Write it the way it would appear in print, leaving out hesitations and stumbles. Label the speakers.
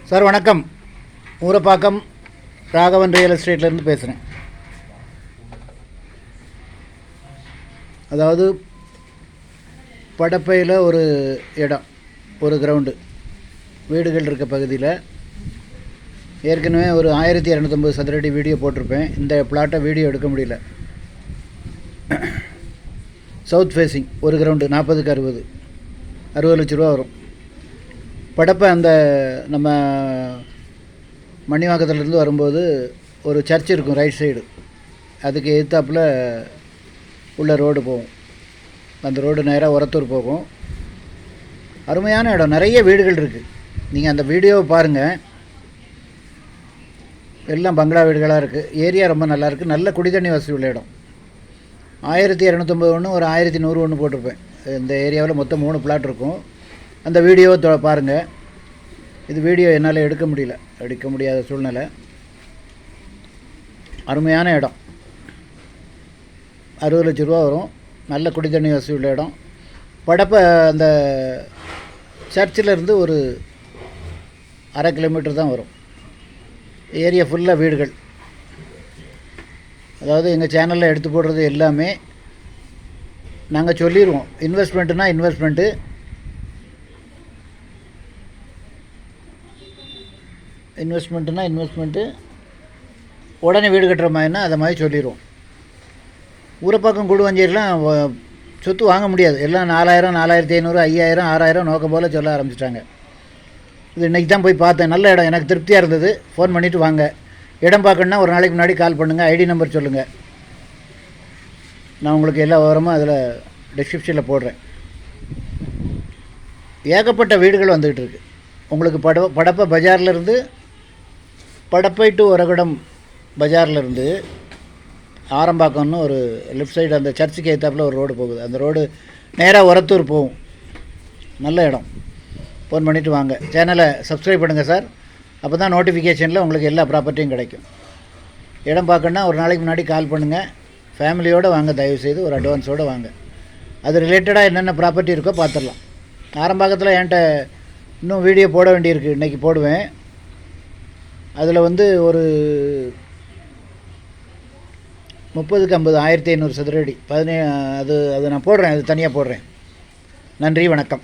Speaker 1: Sir வணக்கம். Urapakkam Raghavan real எஸ்டேட்லேருந்து பேசுகிறேன். அதாவது படப்பையில் ஒரு இடம், ஒரு கிரவுண்டு, வீடுகள் இருக்க பகுதியில் ஏற்கனவே ஒரு 1250 சதுரடி வீடியோ போட்டிருப்பேன். இந்த பிளாட்டை வீடியோ எடுக்க முடியல. சவுத் ஃபேஸிங் ஒரு கிரவுண்டு 40க்கு 60 லட்ச ரூபா வரும். படப்பை அந்த நம்ம மணிவாக்கத்துலேருந்து வரும்போது ஒரு சர்ச் இருக்கும் ரைட் சைடு, அதுக்கு எதிர்த்தாப்பில் உள்ள ரோடு போகும். அந்த ரோடு நேராக உரத்தூர் போகும். அருமையான இடம், நிறைய வீடுகள் இருக்குது. நீங்கள் அந்த வீடியோவை பாருங்கள். எல்லாம் பங்களா வீடுகளாக இருக்குது. ஏரியா ரொம்ப நல்லாயிருக்கு. நல்ல குடித்தண்ணி வசதி உள்ள இடம். 1250 ஒன்று, ஒரு 1100 ஒன்று போட்டிருப்பேன். இந்த ஏரியாவில் மொத்தம் 3 பிளாட் இருக்கும். அந்த வீடியோவை பாருங்கள். இது வீடியோ என்னால் எடுக்க முடியாத சூழ்நிலை. அருமையான இடம், 60 லட்ச ரூபா வரும். நல்ல குடித்தண்ணி வசதி உள்ள இடம். படப்பை அந்த சர்ச்சிலேருந்து ஒரு 1/2 கிலோமீட்டர் தான் வரும். ஏரியா ஃபுல்லாக வீடுகள். அதாவது எங்கள் சேனலில் எடுத்து போடுறது எல்லாமே நாங்கள் சொல்லிடுவோம். இன்வெஸ்ட்மெண்ட்டுனா இன்வெஸ்ட்மெண்ட்டு, உடனே வீடு கட்டுற மாதிரினா அதை மாதிரி சொல்லிடுவோம். ஊரப்பாக்கம் கூடுவஞ்சேரிலாம் சொத்து வாங்க முடியாது. எல்லாம் 4000, 4500, 5000, 6000 நோக்கம் போல் சொல்ல ஆரம்பிச்சிட்டாங்க. இது இன்றைக்கி தான் போய் பார்த்தேன். நல்ல இடம், எனக்கு திருப்தியாக இருந்தது. ஃபோன் பண்ணிவிட்டு வாங்க. இடம் பார்க்கணுன்னா ஒரு நாளைக்கு முன்னாடி கால் பண்ணுங்கள். ஐடி நம்பர் சொல்லுங்கள். நான் உங்களுக்கு எல்லா விவரமும் அதில் டிஸ்கிரிப்ஷனில் போடுறேன். ஏகப்பட்ட வீடுகள் வந்துக்கிட்டு இருக்குது. உங்களுக்கு படப்பை பஜார்லேருந்து, படப்பை டு ஒரகுடம் பஜார்லேருந்து ஆரம்பாக்கம்னு ஒரு லெஃப்ட் சைடு அந்த சர்ச்சுக்கு ஏற்றாப்பில் ஒரு ரோடு போகுது. அந்த ரோடு நேராக உரத்தூர் போகும். நல்ல இடம். ஃபோன் பண்ணிவிட்டு வாங்க. சேனலை சப்ஸ்கிரைப் பண்ணுங்கள் சார். அப்போ தான் நோட்டிஃபிகேஷனில் உங்களுக்கு எல்லா ப்ராப்பர்ட்டியும் கிடைக்கும். இடம் பார்க்கணுன்னா ஒரு நாளைக்கு முன்னாடி கால் பண்ணுங்கள். ஃபேமிலியோடு வாங்க, தயவுசெய்து ஒரு அட்வான்ஸோடு வாங்க. அது ரிலேட்டடாக என்னென்ன ப்ராப்பர்ட்டி இருக்கோ பார்த்துடலாம். ஆரம்பாக்கத்தில் என்கிட்ட இன்னும் வீடியோ போட வேண்டியிருக்கு. இன்றைக்கி போடுவேன். அதில் ஒரு 30க்கு 50, 1500 சதுரடி, அது நான் போடுறேன். அது தனியாக போடுறேன். நன்றி, வணக்கம்.